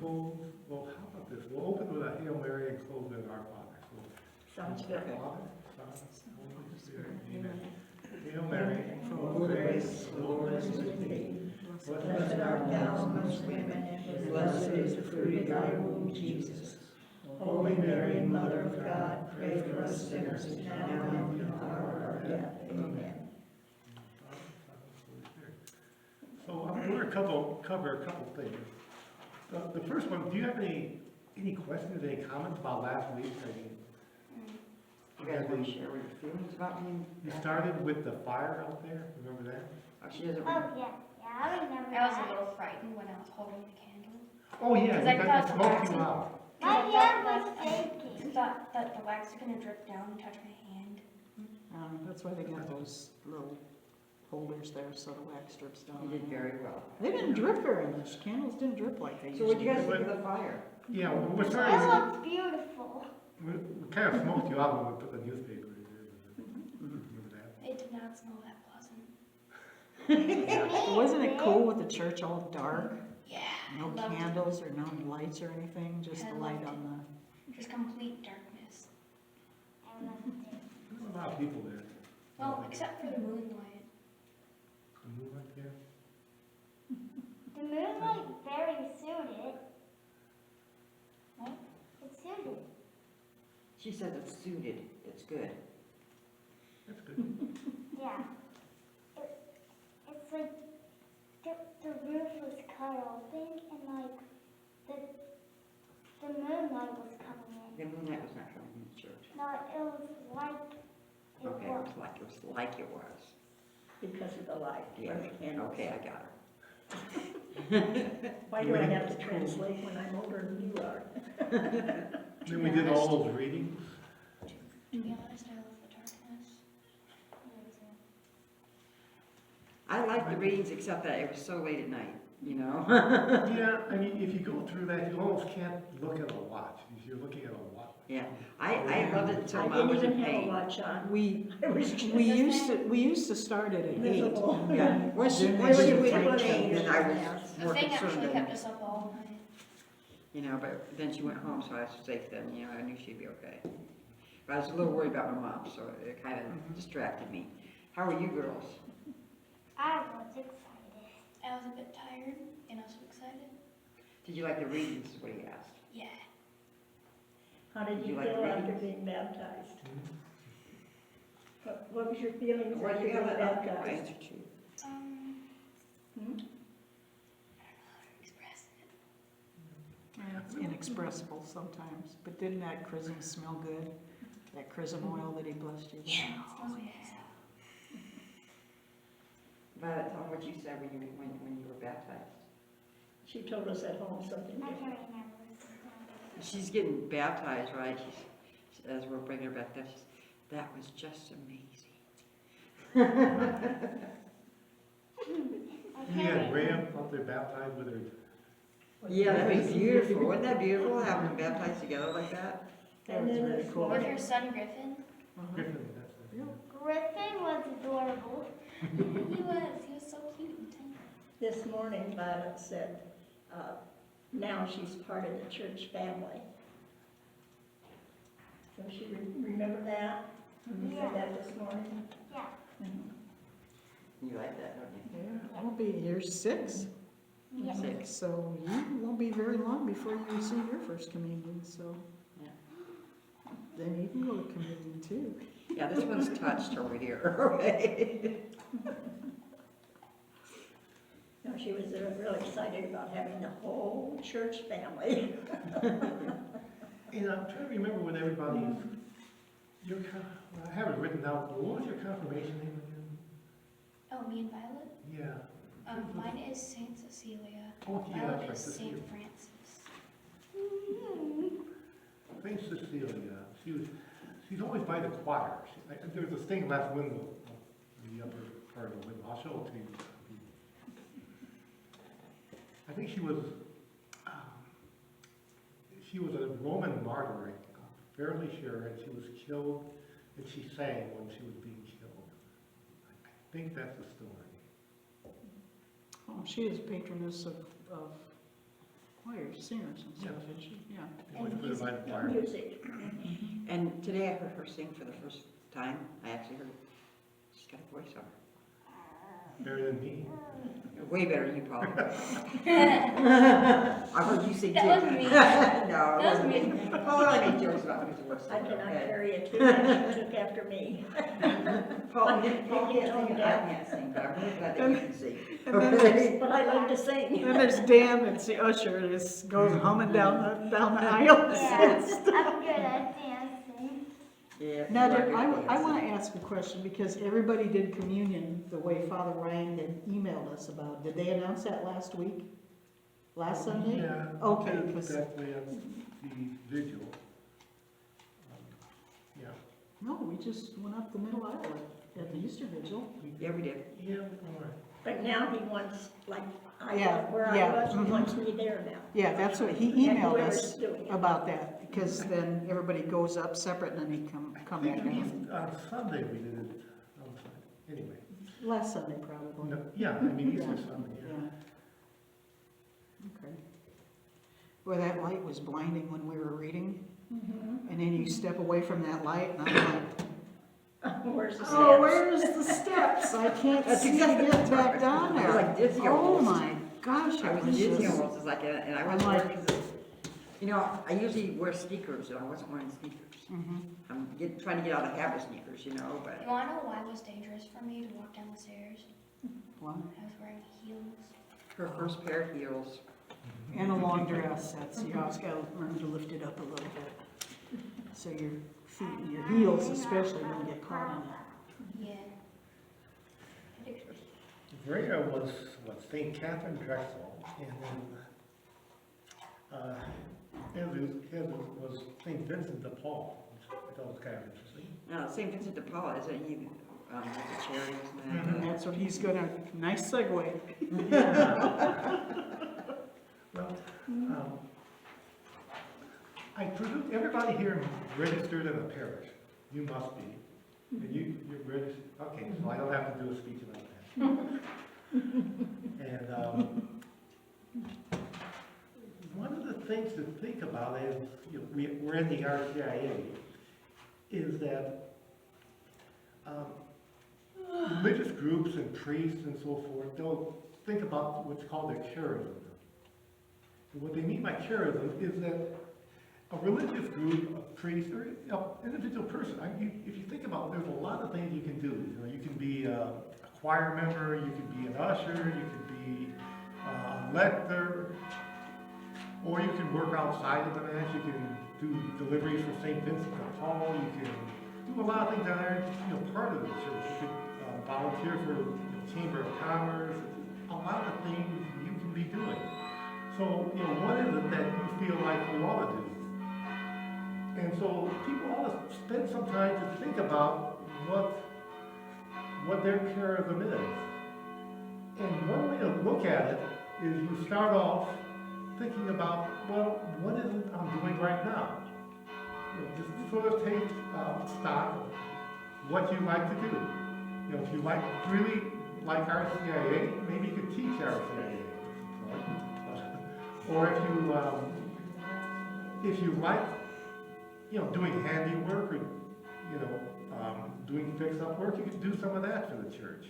close, well, how about this? We'll open with a Hail Mary and close with our Father. So, Sounds good. Father, Son, Holy Spirit, amen. Hail Mary, Full of grace, the Lord is with thee. Blessed art thou amongst women, and blessed is the fruit of thy womb, Jesus. Holy Mary, Mother of God, pray for us sinners, now and in the hour of our death. Amen. So we're gonna cover a couple things. The first one, do you have any questions, any comments about last week? I mean, You guys want to share your feelings about me? you started with the fire out there, remember that? Oh, she doesn't. Oh, yeah, I remember I was a that. little frightened when I was holding the candle. Oh, yeah, 'Cause you I got thought the the smoke wax you was- out. My hand was I shaking. thought that the wax was going to drip down and touch my hand. That's why they got those little holders there so the wax drips down. You did very well. They didn't drip very much. Candles didn't drip like they So what do usually you guys do. think of the fire? Yeah, we're It starting, looked beautiful. we kind of smoked you out when we put the newspaper in there. Remember that? It did not smell that pleasant. Wasn't it cool with the church all dark? Yeah. No I loved it. candles or no lights or anything, just I the light loved on Just complete darkness. I loved it. There's a lot of people there. Well, except for the moonlight. The moonlight there. The moonlight very suited. What? It suited. She says it's suited, it's good. That's good. Yeah. It's like the roof was cut open and like the moonlight was coming in. The moonlight was not coming from the church. No, it was like it Okay, it was. was like it was. Because of the light. Yeah, And okay, I got her. why do I have to translate when I'm older than you are? Then we did all those readings. To be honest, I love the darkness. I like the readings except that it was so late at night, you know? Yeah, I mean, if you go through that, you almost can't look at a watch. You're looking at a watch. Yeah, I loved it until I Mom was didn't in even have a pain. watch on. We, I was just we used to start it at 8. miserable. Yeah, once she Then was they in would pain, take then I change. was The more thing concerned actually than, kept us up all night. you know, but then she went home, so I was safe then, you know, I knew she'd be okay. But I was a little worried about my mom, so it kind of distracted me. How are you girls? I was excited. I was a bit tired and also excited. Did you like the readings, is what he asked? Yeah. How did You you like feel the after readings? being baptized? What was your feelings Well, after you being have an baptized? answer to. Hmm? I don't know how to express it. Yeah, it's inexpressible sometimes, but didn't that chrism smell good? That chrism oil that he blessed you with? Yeah, it smells amazing. Violet, tell them what you said when you were baptized. She told us at home something I different. can't remember. She's getting baptized, right? As we're bringing her back, that was just amazing. I You can't had remember. Graham up there baptized with her. Yeah, that was beautiful. Wasn't that beautiful, having them baptized together like that? That And was then very this cool. With morning, her son Griffin. Griffin, that's it. Griffin was adorable. He was so cute and tiny. this morning Violet said, now she's part of the church family. So she remember that? When you said that this morning? Yeah. You like that, don't you? Yeah, I'll be, you're 6, Yeah. 6. so you won't be very long before you receive your first communion, so. Yeah. Then you can go to communion too. Yeah, this one's touched over here, okay? No, she was really excited about having the whole church family. And I'm trying to remember when everybody's, I have it written down, but what was your confirmation name again? Oh, me and Violet? Yeah. Mine is Saint Cecilia. Oh, yeah, Violet that's is right, Saint Cecilia. Francis. Saint Cecilia, she's always by the choir. There's this thing left window, in the upper part of the window, I'll show it to you. I think she was a Roman martyr, I'm fairly sure, and she was killed, and she sang when she was being killed. I think that's the story. Oh, she is patroness of Oh, you're singers and stuff, isn't she? Yeah. You always put it by the choir. Music. And today I heard her sing for the first time. I actually heard, she's got a voice on her. Better than me. Way better than you, Paul. I heard you sing too. That wasn't me. No, it That was wasn't me. me. Paul, I made jokes about who's worse. I cannot Okay. carry a tune like she took after me. Paul can't sing, I can't sing, but I'm really glad that you can sing. And then there's, But I love to sing. then there's Dan, that's the usher, that just goes humming down the aisle. Yeah, I'm good at dancing. Yeah. Now, you are Deb, good I at want to dancing. ask a question, because everybody did communion the way Father Ryan had emailed us about. Did they announce that last week? Last Sunday? Yeah. Okay, that's 'cause- definitely at the vigil. Yeah. No, we just went up the middle aisle at the Easter Vigil. Yeah, we did. Yeah, all right. But now he wants, like, Yeah, where yeah, I was, he mhm. wants me there now. Yeah, that's what, he And emailed whoever's us doing it. about that, because then everybody goes up separate and then they come I back think down. on Sunday we did it on Sunday. Anyway. Last Sunday, probably. No, yeah, I mean, Easter Yeah. Sunday, yeah. Okay. Well, that light was blinding when we were reading, Mhm. and then you step away from that light, and I'm like, Where's the oh, steps? where's the steps? I can't That's see to exactly get back down I was there. like dizzy Oh almost. my gosh, I it was dizzy just, almost, it's like, and I I'm wasn't like- wearing, you know, I usually wear sneakers, and I wasn't wearing sneakers. Mhm. I'm trying to get out of the habit of sneakers, you know, but. You wanna know why it was dangerous for me to walk down the stairs? Wow. I was wearing heels. Her first pair of heels. And a long dress, that's, you always gotta remember to lift it up a little bit, so your feet and your heels especially don't get caught in it. Yeah. Greater was St. Catherine Drexel, and then Jesus was St. Vincent de Paul, which I thought was kind of interesting. St. Vincent de Paul, isn't he, with the chariots and that? And that's what he's gonna, nice segue. Well, I presume everybody here registered in a parish. You must be. And you're registered, okay, so I don't have to do a speech about that. And one of the things to think about is, you know, we're in the RCIA, is that religious groups and priests and so forth, they'll think about what's called their charism. And what they mean by charism is that a religious group, a priest, or an individual person, if you think about it, there's a lot of things you can do. You know, you can be a choir member, you could be an usher, you could be a lector, or you can work outside of the mass. You can do deliveries for St. Vincent de Paul. You can do a lot of things that aren't, you know, part of the church. You could volunteer for the Chamber of Commerce. A lot of things you can be doing. So, you know, what is it that you feel like you ought to do? And so people ought to spend some time to think about what their charism is. And one way to look at it is you start off thinking about, well, what is it I'm doing right now? You know, just sort of take stock of what you like to do. You know, if you really like RCIA, maybe you could teach RCIA. Or if you like, you know, doing handiwork or, you know, doing fix-up work, you could do some of that for the church.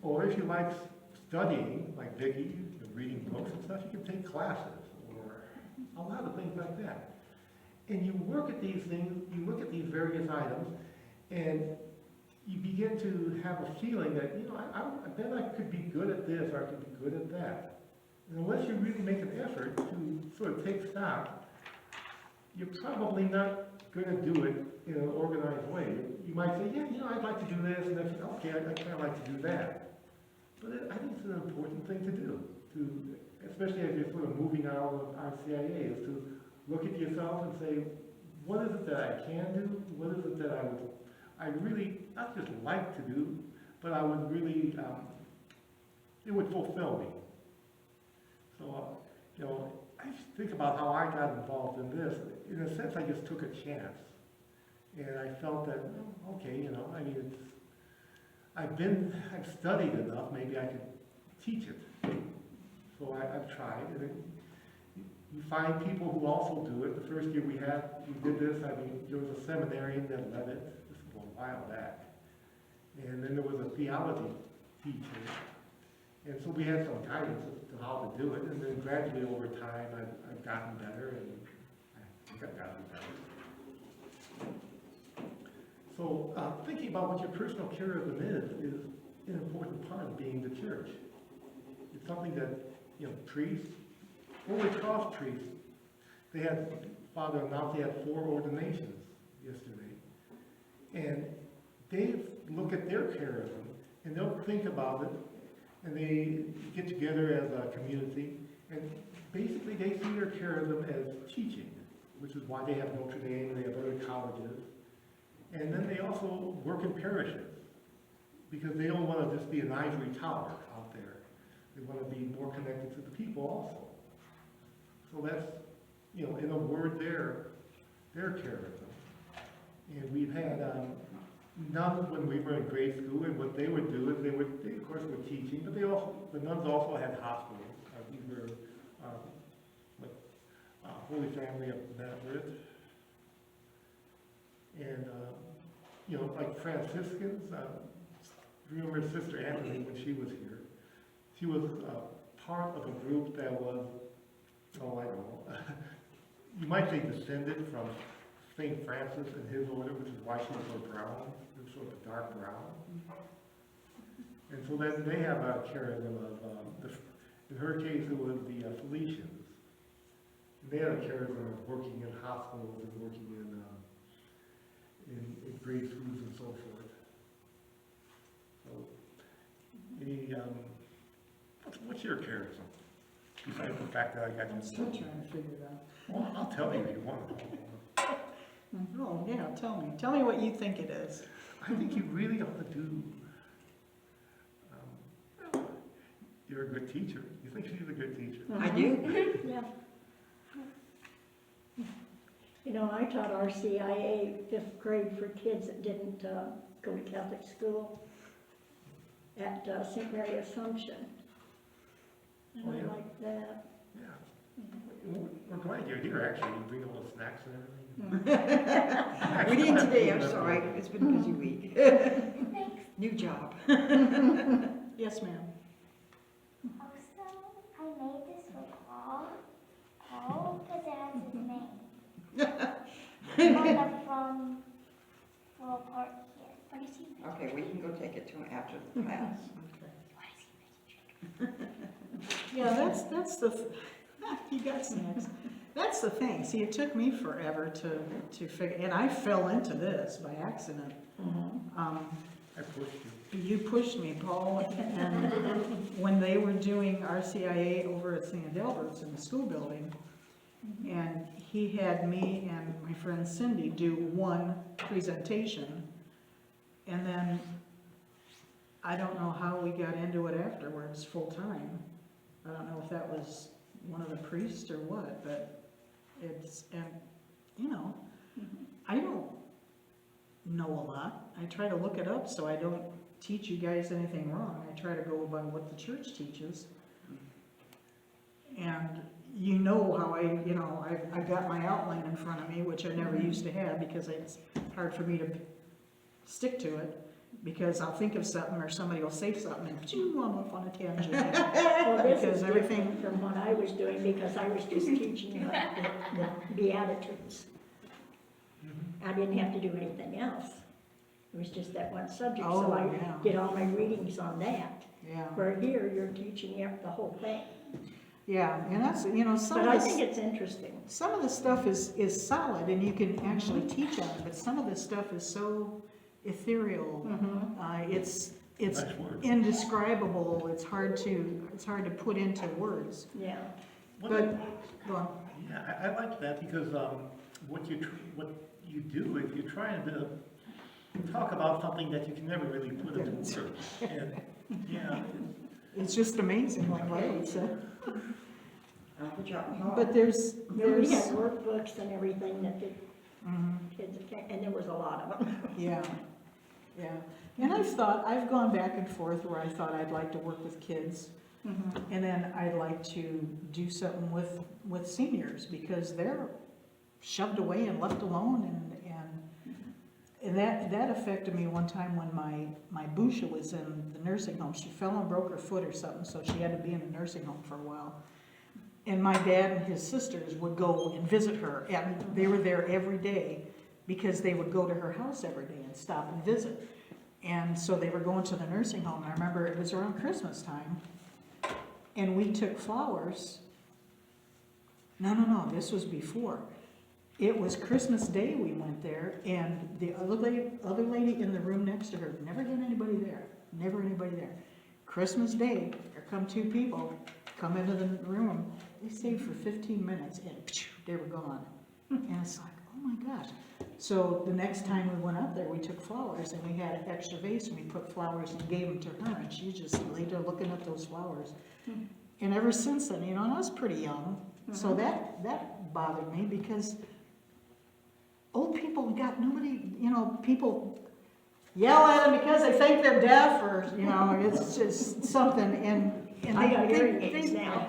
Or if you like studying, like Vicky, reading books and stuff, you can take classes or a lot of things like that. And you work at these things, you look at these various items, and you begin to have a feeling that, you know, I bet I could be good at this or I could be good at that. And unless you really make an effort to sort of take stock, you're probably not going to do it in an organized way. You might say, yeah, you know, I'd like to do this, and then, okay, I kind of like to do that. But I think it's an important thing to do, especially as you're sort of moving out of RCIA, is to look at yourself and say, what is it that I can do? What is it that I really, not just like to do, but I would really, it would fulfill me. So, you know, I think about how I got involved in this. In a sense, I just took a chance. And I felt that, well, okay, you know, I mean, I've studied enough, maybe I could teach it. So I've tried, and you find people who also do it. The first year we did this, I mean, there was a seminarian that led it, this was a while back. And then there was a theology teacher. And so we had some guidance as to how to do it, and then gradually over time, I've gotten better, and I think I've gotten better. So thinking about what your personal charism is an important part of being the church. It's something that, priests, Holy Cross priests, Father announced they had 4 ordinations yesterday. And they look at their charism, and they'll think about it, and they get together as a community, and basically they see their charism as teaching, which is why they have Notre Dame and they have other colleges. And then they also work in parishes, because they don't want to just be an ivory tower out there. They want to be more connected to the people also. So that's, in a word, their charism. And we've had nuns when we were in grade school, and what they would do is they of course were teaching, but the nuns also had hospitals. We were Holy Family of Nazareth. And, like Franciscans, remember Sister Anthony when she was here? She was part of a group that was, I don't know, you might say descended from St. Francis and his order, which is why she was so brown, sort of dark brown. And so then they have a charism of, in her case it was the Felicians. And they had a charism of working in hospitals and working in grade schools and so forth. So, what's your charism? Besides the fact that I got you. I'm still trying to figure it out. Well, I'll tell you if you want. Oh, yeah, tell me. Tell me what you think it is. I think you really ought to do, you're a good teacher. You think she's a good teacher? I do. Yeah. I taught RCIA 5th grade for kids that didn't go to Catholic school at St. Mary Assumption. And Oh, I yeah. liked that. Yeah. We're glad you're here, actually. You bring all the snacks and everything. We didn't today, I'm sorry, it's been a busy week. Thanks. New job. Yes, ma'am. Also, I made this for Paul. Paul, because it has his name. On the front little part here. What is he making? Okay, we can go take it to him after the class. What is he making? Yeah, that's the, you got snacks. That's the thing. See, it took me forever to figure, and I fell into this by accident. I pushed you. You pushed me, Paul, and when they were doing RCIA over at St. Albert's in the school building, and he had me and my friend Cindy do one presentation, and then I don't know how we got into it afterwards full-time. I don't know if that was one of the priests or what, but it's, and, I don't know a lot. I try to look it up so I don't teach you guys anything wrong. I try to go by what the church teaches. And how I've got my outline in front of me, which I never used to have because it's hard for me to stick to it. Because I'll think of something or somebody will say something and I'm off on a tangent. Well, this Because is everything- different from what I was doing because I was just teaching the Beatitudes. I didn't have to do anything else. It was just that one subject, so Oh, I yeah. did all my readings on that. Yeah, Where here, you're teaching the whole thing. yeah, and that's, some But I of think this, it's interesting. some of the stuff is solid and you can actually teach on it, but some of this stuff is so ethereal. It's Nice word. indescribable. It's hard to put into words. Yeah. But, go on. Yeah, I like that because what you do is you're trying to talk about something that you can never really put into words. And, yeah, It's just amazing, like Violet said. I'll put you out in the hall. But there's, We had workbooks and everything that the kids, and there was a lot of them. yeah, yeah. And I've gone back and forth where I thought I'd like to work with kids. And then I'd like to do something with seniors, because they're shoved away and left alone, and that affected me one time when my Busha was in the nursing home. She fell and broke her foot or something, so she had to be in a nursing home for a while. And my dad and his sisters would go and visit her, and they were there every day, because they would go to her house every day and stop and visit. And so they were going to the nursing home, and I remember it was around Christmas time, and we took flowers. No, this was before. It was Christmas Day we went there, and the other lady in the room next to her, never had anybody there, never anybody there. Christmas Day, here come two people, come into the room, they stayed for 15 minutes, and they were gone. And it's like, oh my gosh. So the next time we went up there, we took flowers, and we had an extra vase, and we put flowers and gave them to her, and she just laid there looking at those flowers. And ever since then, and I was pretty young, so that bothered me, because old people got nobody, people yell at them because they think they're deaf, or, it's just something, and I got hearing aids now.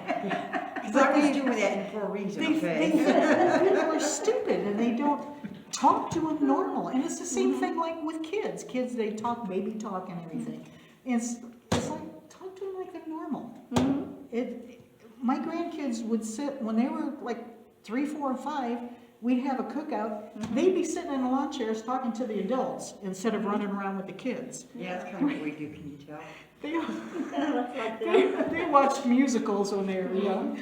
Because I was doing that for a reason, okay? People are stupid, and they don't talk to them normal, and it's the same thing like with kids. Kids, they talk baby talk and everything. And it's like, talk to them like they're normal. My grandkids would sit, when they were like 3, 4, and 5, we'd have a cookout, they'd be sitting in the lawn chairs talking to the adults instead of running around with the kids. Yeah, that's kind of what we do, can you tell? They watched musicals when they were young,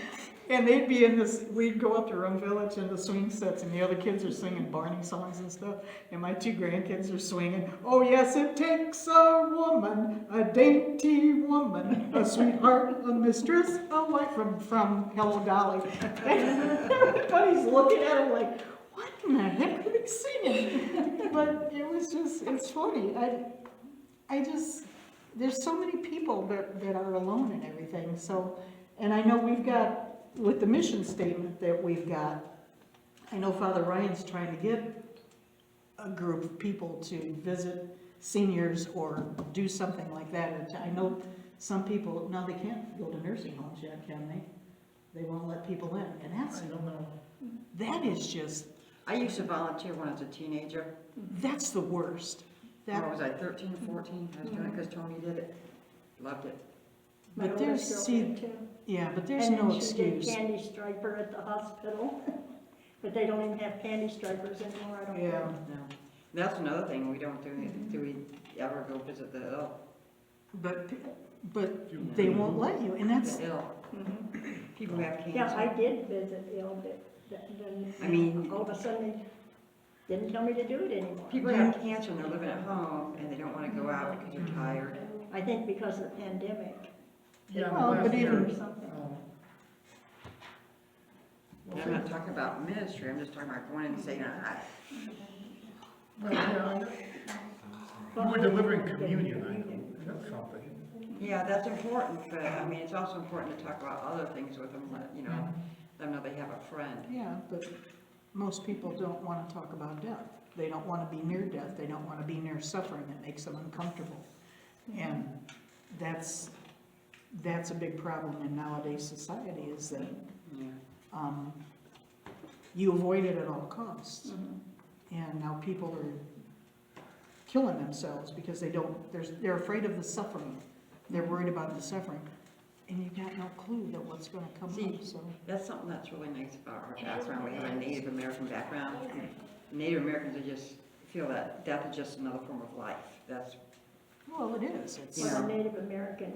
and they'd be we'd go up to Rum Village in the swing sets, and the other kids are singing Barney songs and stuff, and my 2 grandkids are swinging, oh yes, it takes a woman, a dainty woman, a sweetheart, a mistress, a wife, from Hello Dolly. And everybody's looking at them like, what in the heck are they singing? But it's funny. There's so many people that are alone and everything, so, and I know we've got, with the mission statement that we've got, I know Father Ryan's trying to get a group of people to visit seniors or do something like that. I know some people, now they can't go to nursing homes yet, can they? They won't let people in, and I don't know. that is just, I used to volunteer when I was a teenager. that's the worst. What was I, 13 or 14? I was doing it because Tony did it. Loved it. My But there's, oldest see, girlfriend too. yeah, but there's And no then she did excuse. candy striper at the hospital, but they don't even have candy stripers anymore, I don't Yeah, know. no. That's another thing we don't do. Do we ever go visit the ill? But they won't let you, and that's, The ill. People who have cancer. Yeah, I did visit ill, but then I mean- all of a sudden they didn't tell me to do it anymore. People who have cancer and they're living at home and they don't want to go out because they're tired. I think because of the pandemic. Yeah, Well, last but year, even- Or something. And I'm not talking about ministry, I'm just talking about going in and saying hi. well, yeah, we're delivering communion, I think, and that's something. Yeah, that's important, but I mean, it's also important to talk about other things with them, let them know they have a friend. yeah, but most people don't want to talk about death. They don't want to be near death. They don't want to be near suffering. It makes them uncomfortable. And that's a big problem in nowadays society, is that Yeah. you avoid it at all costs. And now people are killing themselves because they're afraid of the suffering. They're worried about the suffering. And you've got no clue that what's going to come See, up, so. That's something that's really nice about our background. We have a Native American background. Native Americans are just feel that death is just another form of life. That's, Well, it is. It's, Yeah. For a Native American,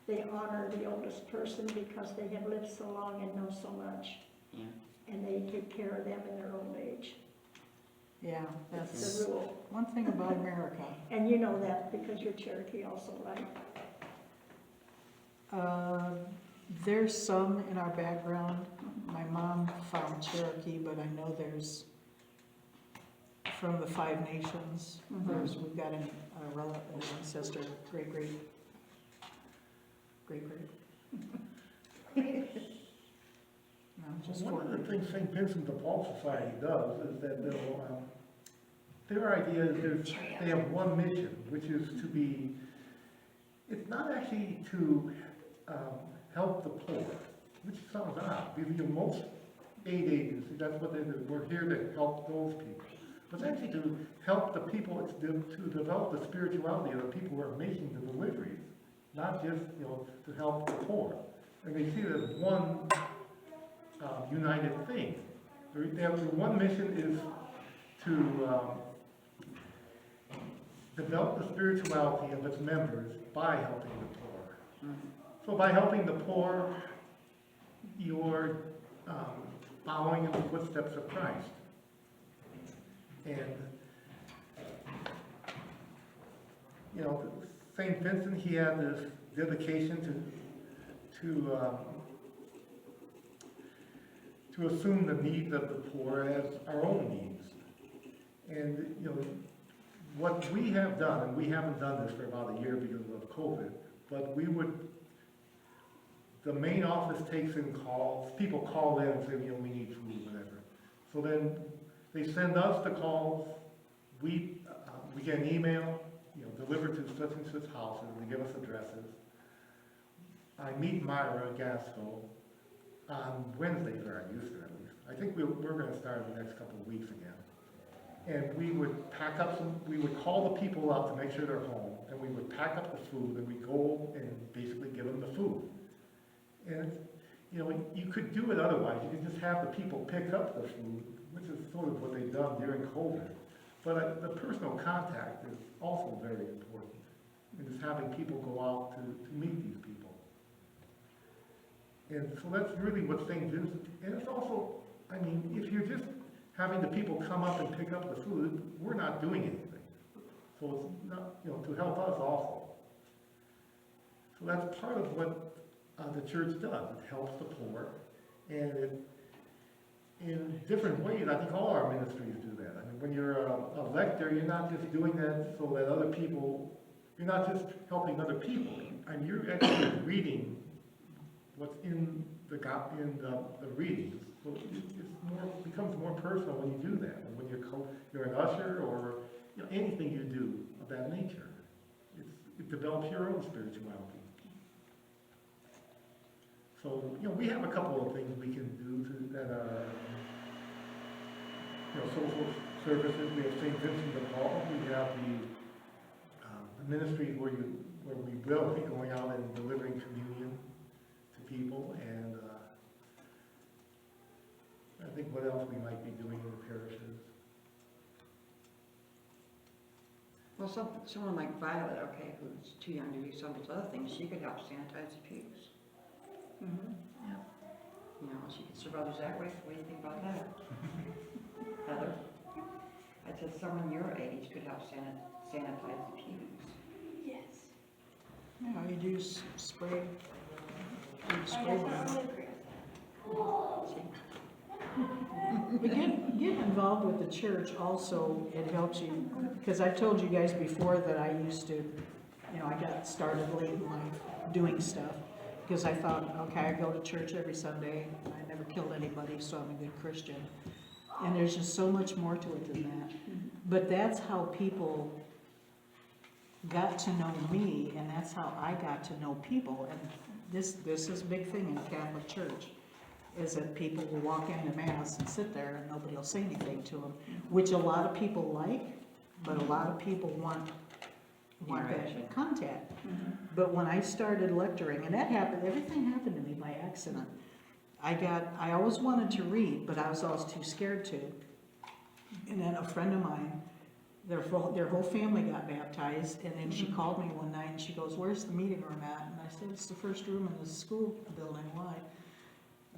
they honor the oldest person because they have lived so long and know so much. yeah. And they take care of them in their old age. yeah, That's that's the rule. one thing about America. And you know that because you're Cherokee also, right? There's some in our background. My mom found Cherokee, but I know there's from the 5 Nations. We've got a relative, an ancestor, great. No, just One of for, the things St. Vincent de Paul Society does is that their idea is they have one mission, which is to be it's not actually to help the poor, which sounds odd, because most aid agencies, that's what they do, we're here to help those people. But it's actually to help the people, it's to develop the spirituality of the people who are making the deliveries, not just, to help the poor. And they see it as one united thing. Their one mission is to develop the spirituality of its members by helping the poor. So by helping the poor, you're following in the footsteps of Christ. And, St. Vincent, he had this dedication to assume the needs of the poor as our own needs. And, what we have done, and we haven't done this for about a year because of COVID, but the main office takes in calls, people call in and say, we need food, whatever. So then they send us the calls, we get an email, delivered to such and such houses, they give us addresses. I meet Myra Gasco on Wednesdays, or I used to at least. I think we're going to start in the next couple of weeks again. And we would pack up we would call the people up to make sure they're home, and we would pack up the food, and we'd go and basically give them the food. And, you could do it otherwise. You could just have the people pick up the food, which is sort of what they've done during COVID. But the personal contact is also very important. And just having people go out to meet these people. And so that's really what St. Vincent, and it's also, if you're just having the people come up and pick up the food, we're not doing anything. So it's not, to help us also. So that's part of what the church does. It helps the poor, and in different ways, I think all our ministries do that. When you're a lector, you're not just doing that so that other people, you're not just helping other people. You're actually reading what's in the readings. So it becomes more personal when you do that. And when you're an usher or anything you do of that nature, it develops your own spirituality. So we have a couple of things we can do that are social services. We have St. Vincent de Paul. We have the ministries where we will be going out and delivering communion to people, and I think what else we might be doing in the parishes. Well, someone like Violet, okay, who's too young to do some of those other things, she could help sanitize the pews. Yeah. She could serve others that way. What do you think about that? Heather? I said someone your age could help sanitize the pews. Yes. You do spray. I guess I would agree with that. But get involved with the church also, it helps you, because I've told you guys before that I used to, I got started late in life doing stuff, because I thought, okay, I go to church every Sunday, I never killed anybody, so I'm a good Christian. And there's just so much more to it than that. But that's how people got to know me, and that's how I got to know people. And this is a big thing in the Catholic Church, is that people will walk into Mass and sit there and nobody will say anything to them, which a lot of people like, but a lot of people want that contact. But when I started lecturing, and that happened, everything happened to me by accident. I always wanted to read, but I was always too scared to. And then a friend of mine, their whole family got baptized, and then she called me one night and she goes, "Where's the meeting room at?" And I said, "It's the first room in the school building, why?"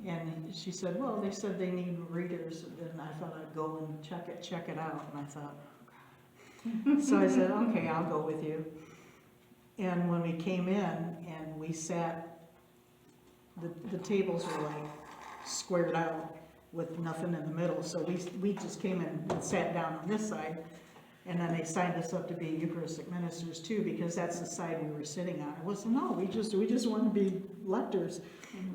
And she said, "Well, they said they need readers," and I thought I'd go and check it out, and I thought, oh, God. So I said, "Okay, I'll go with you." And when we came in and we sat, the tables were like squared out with nothing in the middle, so we just came in and sat down on this side, and then they signed us up to be Eucharistic ministers too, because that's the side we were sitting on. It was, no, we just want to be lectors.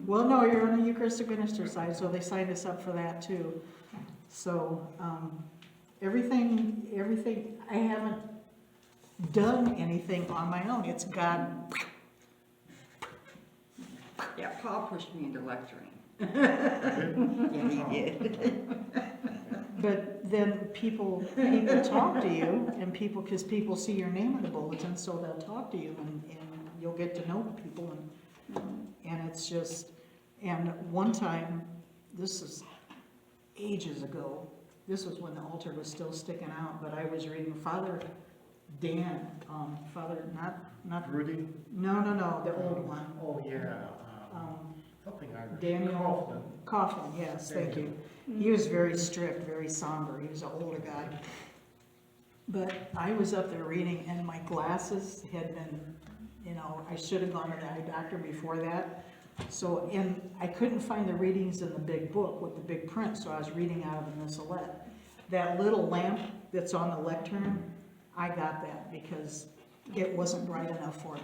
Well, no, you're on the Eucharistic minister side, so they signed us up for that too. So everything, I haven't done anything on my own. It's God. Yeah, Paul pushed me into lecturing. Yeah, he did. But then people talk to you, and because people see your name in the bulletin, so they'll talk to you, and you'll get to know people, and it's just, and one time, this is ages ago, this was when the altar was still sticking out, but I was reading Father Dan, Father, not, Rudy? no, the old one. Oh, yeah. Um, Something Irish. Daniel Coughlin, yes, thank you. He was very strict, very somber, he was an older guy. But I was up there reading, and my glasses had been, I should have gone to the eye doctor before that. So, and I couldn't find the readings in the big book with the big print, so I was reading out of the missalette. That little lamp that's on the lectern, I got that because it wasn't bright enough for me.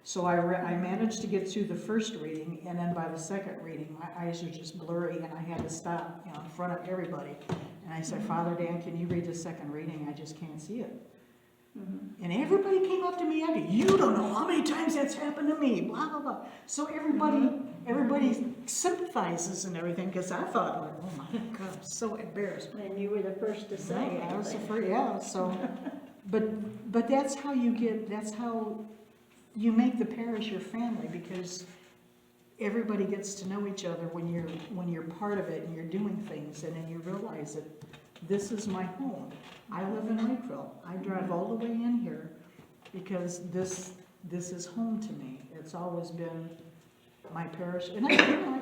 So I managed to get through the first reading, and then by the second reading, my eyes were just blurry, and I had to stop, in front of everybody. And I said, Father Dan, can you read the second reading? I just can't see it. And everybody came up to me after, you don't know how many times that's happened to me, blah, blah, blah. So everybody sympathizes and everything, because I thought, like, oh my God, I'm so embarrassed. And you were the first to say I was the anything. first, yeah, so, but that's how that's how you make the parish your family, because everybody gets to know each other when you're part of it and you're doing things, and then you realize that this is my home. I live in Lakeville. I drive all the way in here because this is home to me. It's always been my parish, and I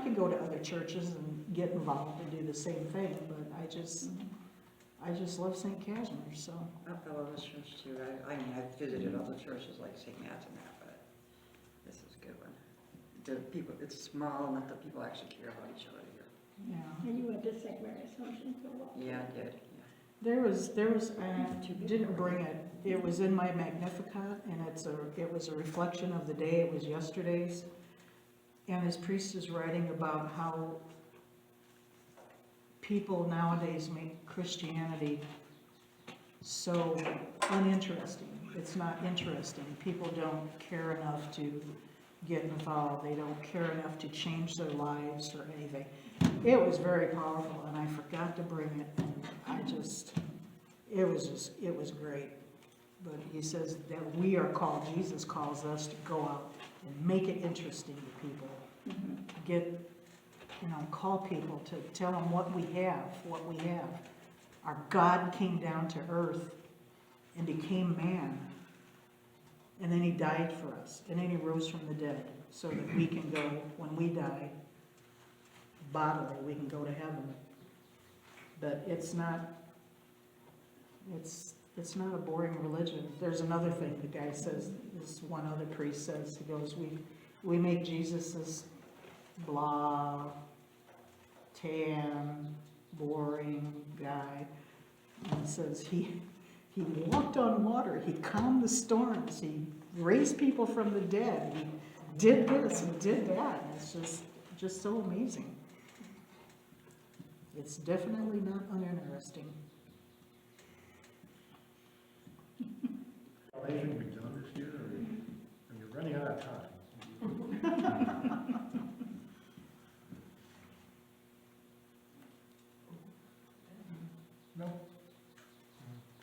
could go to other churches and get involved and do the same thing, but I just love St. Casimir, so. I love this church too. I mean, I've visited other churches like St. Matt's and that, but this is a good one. The people, it's small enough that people actually care about each other here. Yeah. And you went to St. Mary's Assumption for a while. Yeah, I did, yeah. There was, I didn't bring it, it was in my Magnificat, and it was a reflection of the day, it was yesterday's. And this priest is writing about how people nowadays make Christianity so uninteresting. It's not interesting. People don't care enough to get involved. They don't care enough to change their lives or anything. It was very powerful, and I forgot to bring it, and it was great. But he says that we are called, Jesus calls us to go out and make it interesting to people. Call people to tell them what we have. Our God came down to earth and became man. And then he died for us. And then he rose from the dead so that we can go, when we die, bodily, we can go to heaven. But it's not a boring religion. There's another thing the guy says, this one other priest says, he goes, we make Jesus this blah, tan, boring guy. And he says he walked on water, he calmed the storms, he raised people from the dead, he did this, he did that. It's just so amazing. It's definitely not uninteresting. Anything be done this year, or you're running out of time? No?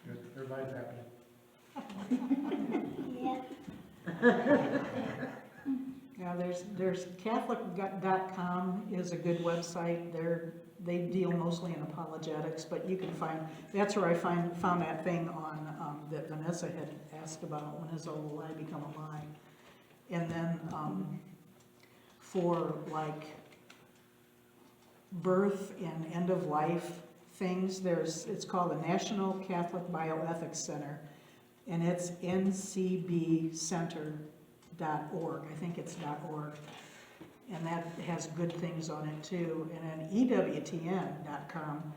Good, everybody's happy. Yeah. Yeah, there's Catholic.com is a good website. They deal mostly in apologetics, but you can find, that's where I found that thing on, that Vanessa had asked about, when is a lie become a lie? And then for like birth and end of life things, it's called the National Catholic Bioethics Center, and it's ncbcenter.org. I think it's .org. And that has good things on it too. And then EWTN.com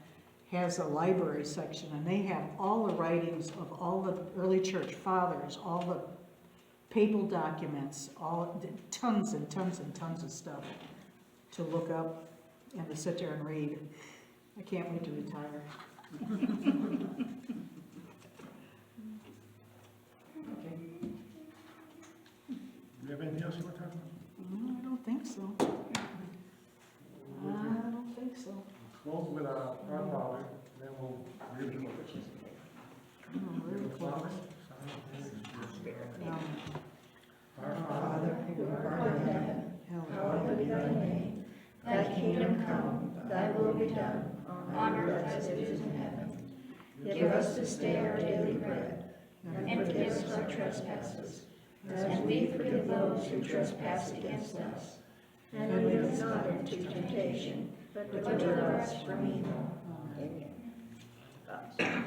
has a library section, and they have all the writings of all the early church fathers, all the papal documents, tons and tons and tons of stuff to look up and to sit there and read. I can't wait to retire. have anything else you want to talk about? I don't think so. I don't think so. Close with our Father, then we'll really close. Really close. Our Father, who art in heaven, Hallelujah. hallowed be thy name. Thy kingdom come, thy will be done, on earth as it is in heaven. Give us this day our daily bread, and forgive us our trespasses, as we forgive those who trespass against us. And lead us not into temptation, but deliver us from evil. Amen.